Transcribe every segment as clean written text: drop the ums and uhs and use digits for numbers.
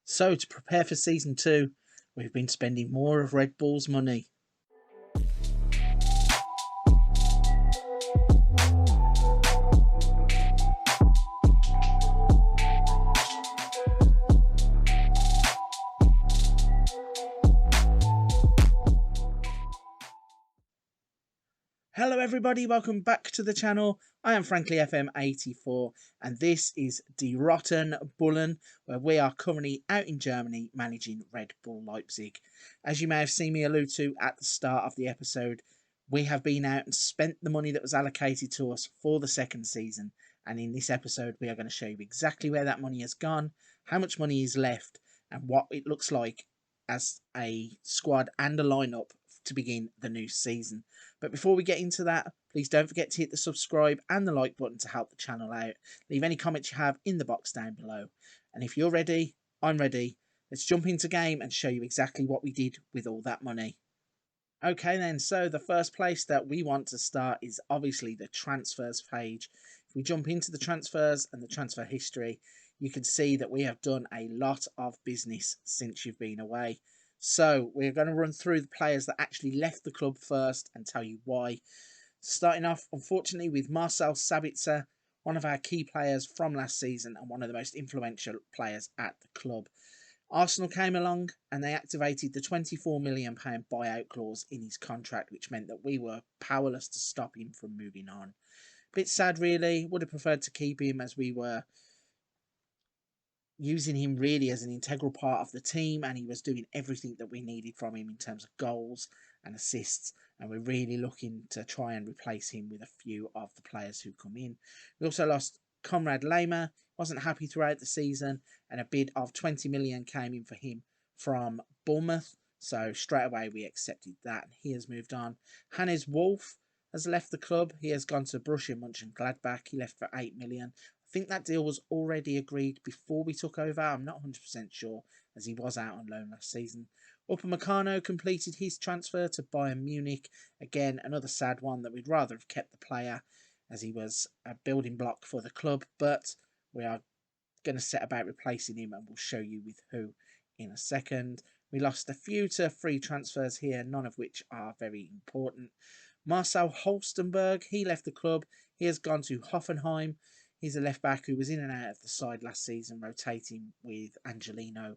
So, to prepare for season 2, we've been spending more of Red Bull's money. Hello everybody, welcome back to the channel. I am frankly FM84 and this is the Roten Bullen, where we are currently out in Germany managing Red Bull Leipzig. As you may have seen me allude to at the start of the episode, we have been out and spent the money that was allocated to us for the second season, and in this episode we are going to show you exactly where that money has gone, how much money is left, and what it looks like as a squad and a lineup to begin the new season. But before we get into that, please don't forget to hit the subscribe and the like button to help the channel out. Leave any comments you have in the box down below. And if you're ready, I'm ready. Let's jump into game and show you exactly what we did with all that money. Okay then, so the first place that we want to start is obviously the transfers page. If we jump into the transfers and the transfer history, you can see that we have done a lot of business since you've been away. So we're going to run through the players that actually left the club first and tell you why. Starting off, unfortunately, with Marcel Sabitzer, one of our key players from last season and one of the most influential players at the club. Arsenal came along and they activated the £24 million buyout clause in his contract, which meant that we were powerless to stop him from moving on. Bit sad, really. Would have preferred to keep him, as we were using him really as an integral part of the team, and he was doing everything that we needed from him in terms of goals and assists, and we're really looking to try and replace him with a few of the players who come in. We also lost Conrad Lehmer, wasn't happy throughout the season, and a bid of 20 million came in for him from Bournemouth, so straight away we accepted that, and he has moved on. Hannes Wolf has left the club. He has gone to Borussia Mönchengladbach. He left for 8 million. I think that deal was already agreed before we took over. I'm not 100% sure, as he was out on loan last season. Upamecano completed his transfer to Bayern Munich. Again, another sad one that we'd rather have kept the player, as he was a building block for the club, but we are going to set about replacing him, and we'll show you with who in a second. We lost a few to free transfers here, none of which are very important. Marcel Holstenberg, he left the club. He has gone to Hoffenheim. He's a left back who was in and out of the side last season, rotating with Angelino.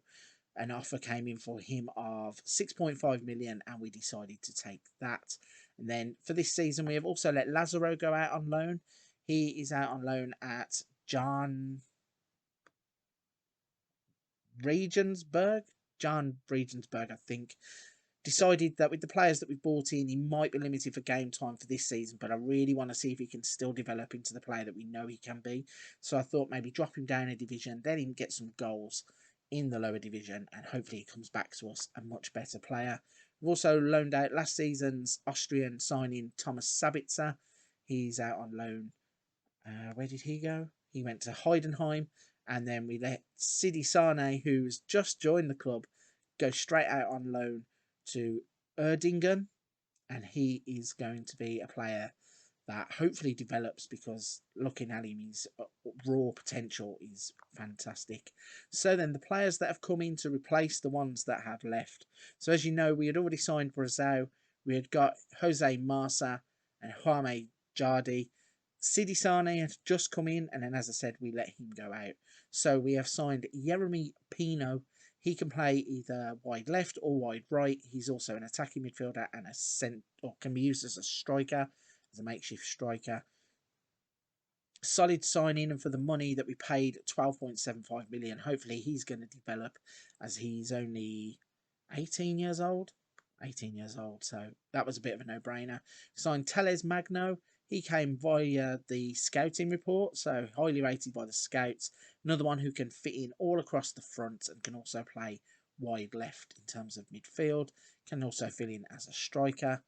An offer came in for him of 6.5 million, and we decided to take that. And then for this season, we have also let Lazaro go out on loan. He is out on loan at Jan Regensburg, I think. Decided that with the players that we've brought in, he might be limited for game time for this season, but I really want to see if he can still develop into the player that we know he can be. So I thought maybe drop him down a division, let him get some goals in the lower division, and hopefully he comes back to us a much better player. We've also loaned out last season's Austrian signing Thomas Sabitzer. He's out on loan. Where did he go? He went to Heidenheim, and then we let Sidi Sane, who's just joined the club, go straight out on loan to Erdingen, and he is going to be a player that hopefully develops, because looking at him, his raw potential is fantastic. So then the players that have come in to replace the ones that have left. So as you know, we had already signed Brazil. We had got Jose Marsa and Jaime Jardi. Sidi Sane had just come in, and then as I said, we let him go out. So we have signed Yeremy Pino. He can play either wide left or wide right. He's also an attacking midfielder and can be used as a striker, as a makeshift striker. Solid signing, and for the money that we paid, 12.75 million. Hopefully he's going to develop, as he's only 18 years old. 18 years old, so that was a bit of a no-brainer. Signed Teles Magno. He came via the scouting report, so highly rated by the scouts. Another one who can fit in all across the front and can also play wide left in terms of midfield. Can also fill in as a striker.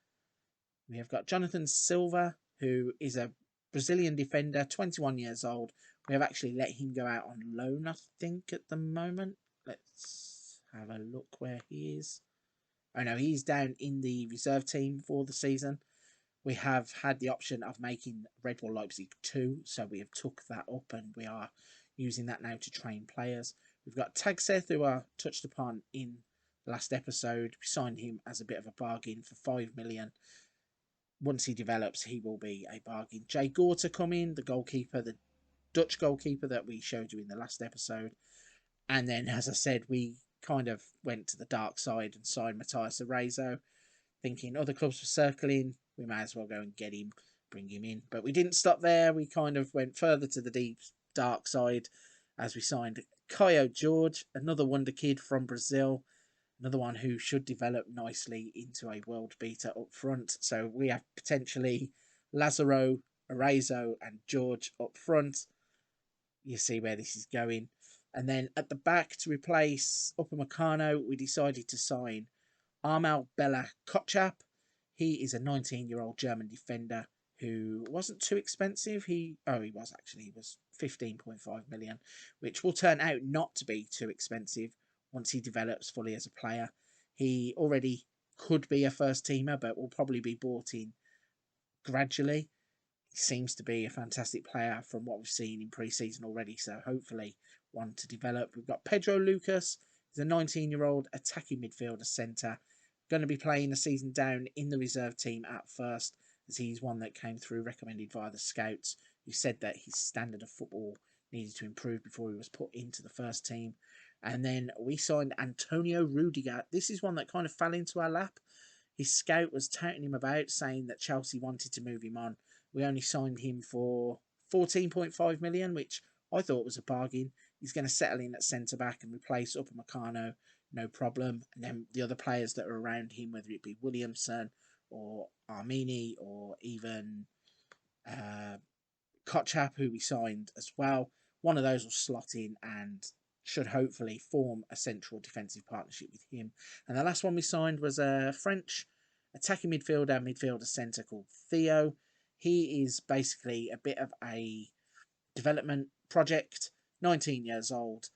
We have got Jonathan Silva, who is a Brazilian defender, 21 years old. We have actually let him go out on loan, I think, at the moment. Let's have a look where he is. Oh no, he's down in the reserve team for the season. We have had the option of making Red Bull Leipzig 2, so we have took that up and we are using that now to train players. We've got Tagseth, who I touched upon in the last episode. We signed him as a bit of a bargain for 5 million. Once he develops, he will be a bargain. Jay Gore to come in, the goalkeeper, the Dutch goalkeeper that we showed you in the last episode. And then, as I said, we kind of went to the dark side and signed Matthias Arezo, thinking other clubs were circling, we may as well go and get him, bring him in. But we didn't stop there. We kind of went further to the deep dark side as we signed Caio Jorge, another wonder kid from Brazil, another one who should develop nicely into a world beater up front. So we have potentially Lazaro, Arezo and George up front. You see where this is going. And then at the back, to replace Upamecano, we decided to sign Armel Bella Kotchap. He is a 19-year-old German defender who wasn't too expensive. He was 15.5 million, which will turn out not to be too expensive once he develops fully as a player. He already could be a first teamer, but will probably be bought in gradually. He seems to be a fantastic player from what we've seen in pre-season already, so hopefully one to develop. We've got Pedro Lucas. He's a 19-year-old attacking midfielder centre. Going to be playing a season down in the reserve team at first, as he's one that came through recommended via the scouts, who said that his standard of football needed to improve before he was put into the first team. And then we signed Antonio Rudiger. This is one that kind of fell into our lap. His scout was touting him about, saying that Chelsea wanted to move him on. We only signed him for 14.5 million, which I thought was a bargain. He's going to settle in at centre-back and replace Upamecano, no problem. And then the other players that are around him, whether it be Williamson or Armini or even Kotchap, who we signed as well, one of those will slot in and should hopefully form a central defensive partnership with him. And the last one we signed was a French attacking midfielder centre called Theo. He is basically a bit of a development project, 19 years old,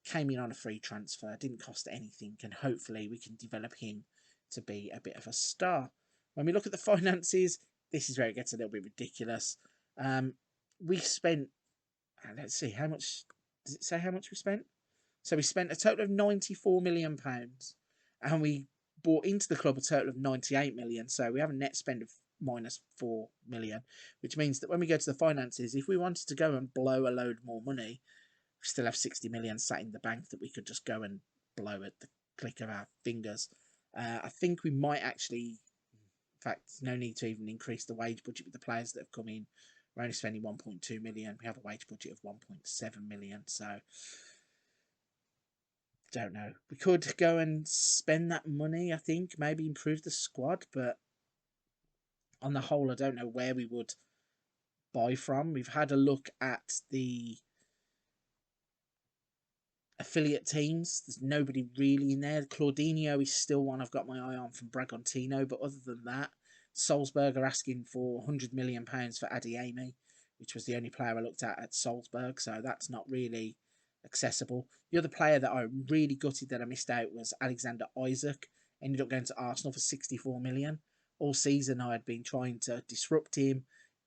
came in on a free transfer, didn't cost anything, and hopefully we can develop him to be a bit of a star. When we look at the finances, this is where it gets a little bit ridiculous. We spent, let's see, how much, does it say how much we spent? So we spent a total of £94 million, and we bought into the club a total of 98 million. So we have a net spend of minus 4 million, which means that when we go to the finances, if we wanted to go and blow a load more money, we still have 60 million sat in the bank that we could just go and blow at the click of our fingers. I think we might actually, in fact, no need to even increase the wage budget with the players that have come in. We're only spending 1.2 million. We have a wage budget of 1.7 million. So don't know. We could go and spend that money, I think, maybe improve the squad, but on the whole, I don't know where we would buy from. We've had a look at the affiliate teams. There's nobody really in there. Claudinho is still one I've got my eye on from Bragantino, but other than that, Salzburg are asking for £100 million for Adeyemi, which was the only player I looked at Salzburg, so that's not really accessible. The other player that I really gutted that I missed out was Alexander Isak. Ended up going to Arsenal for 64 million. All season I had been trying to disrupt him,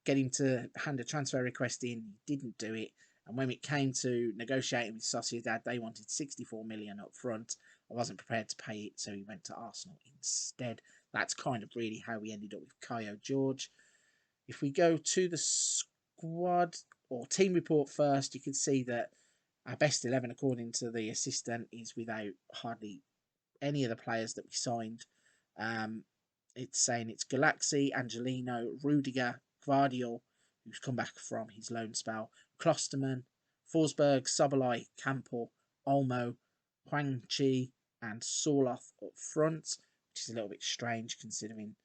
get him to hand a transfer request in. He didn't do it. And when it came to negotiating with Sociedad, they wanted 64 million up front. I wasn't prepared to pay it, so he went to Arsenal instead. That's kind of really how we ended up with Caio Jorge. If we go to the squad or team report first, you can see that our best 11, according to the assistant, is without hardly any of the players that we signed. It's saying it's Galaxy, Angelino, Rudiger, Gvardiol, who's come back from his loan spell, Klosterman, Forsberg, Sobolai, Campbell, Olmo, Huang Chi, and Sorloth up front, which is a little bit strange considering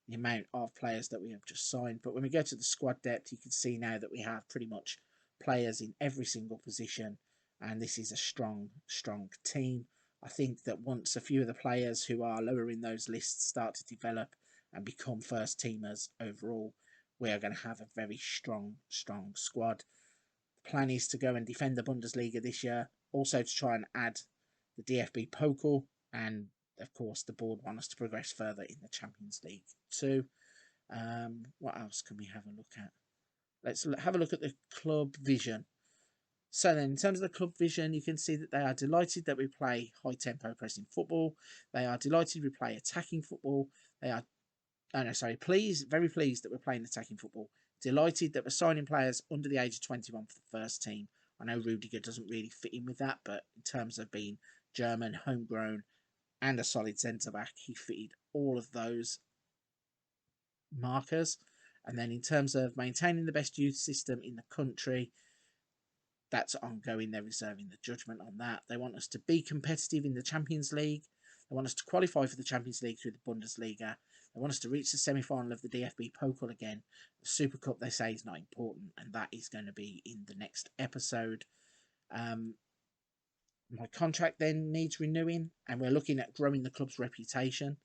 the amount of players that we have just signed. But when we go to the squad depth, you can see now that we have pretty much players in every single position, and this is a strong, strong team. I think that once a few of the players who are lower in those lists start to develop and become first teamers overall, we are going to have a very strong, strong squad. The plan is to go and defend the Bundesliga this year, also to try and add the DFB Pokal, and of course the board want us to progress further in the Champions League too. What else can we have a look at? Let's have a look at the club vision. So then, in terms of the club vision, you can see that they are delighted that we play high-tempo pressing football. They are delighted we play attacking football. They are, oh no, sorry, very pleased that we're playing attacking football. Delighted that we're signing players under the age of 21 for the first team. I know Rudiger doesn't really fit in with that, but in terms of being German, homegrown, and a solid centre-back, he fitted all of those markers. And then in terms of maintaining the best youth system in the country, that's ongoing. They're reserving the judgment on that. They want us to be competitive in the Champions League. They want us to qualify for the Champions League through the Bundesliga. They want us to reach the semi-final of the DFB Pokal again. The Super Cup, they say, is not important, and that is going to be in the next episode. My contract then needs renewing, and we're looking at growing the club's reputation.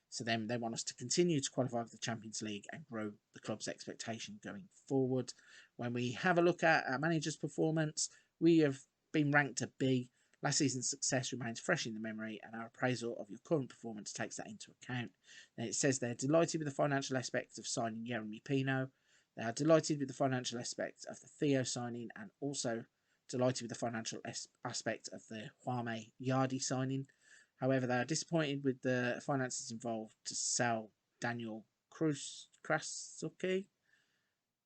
So then they want us to continue to qualify for the Champions League and grow the club's expectation going forward. When we have a look at our manager's performance, we have been ranked a B. Last season's success remains fresh in the memory, and our appraisal of your current performance takes that into account. Then it says they're delighted with the financial aspects of signing Jeremy Pino. They are delighted with the financial aspect of the Theo signing, and also delighted with the financial aspect of the Huame Yardi signing. However, they are disappointed with the finances involved to sell Daniel Krasuke,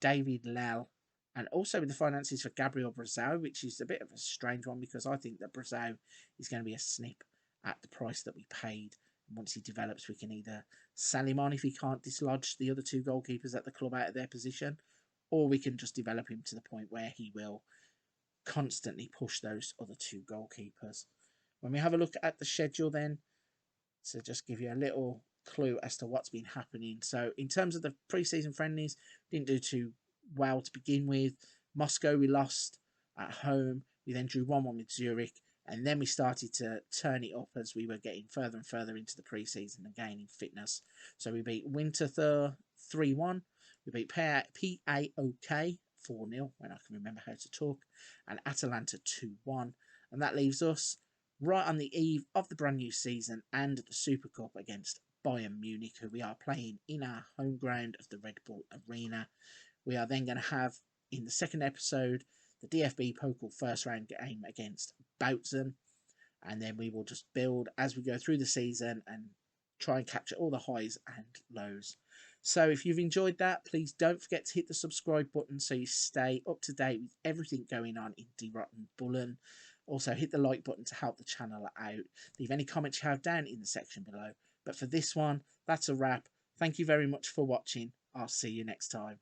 David Lell, and also with the finances for Gabriel Brazao, which is a bit of a strange one because I think that Brazao is going to be a snip at the price that we paid. And once he develops, we can either sell him on if he can't dislodge the other two goalkeepers at the club out of their position, or we can just develop him to the point where he will constantly push those other two goalkeepers. When we have a look at the schedule then, to just give you a little clue as to what's been happening. So in terms of the pre-season friendlies, didn't do too well to begin with. Moscow, we lost at home. We then drew 1-1 with Zurich. And then we started to turn it up as we were getting further and further into the pre-season and gaining fitness. So we beat Winterthur 3-1. We beat PAOK 4-0, when I can remember how to talk. And Atalanta 2-1. And that leaves us right on the eve of the brand new season and the Super Cup against Bayern Munich, who we are playing in our home ground of the Red Bull Arena. We are then going to have, in the second episode, the DFB Pokal first round game against Bautzen, and then we will just build as we go through the season and try and capture all the highs and lows. So if you've enjoyed that, please don't forget to hit the subscribe button so you stay up to date with everything going on in the Roten Bullen. Also, hit the like button to help the channel out. Leave any comments you have down in the section below. But for this one, that's a wrap. Thank you very much for watching. I'll see you next time.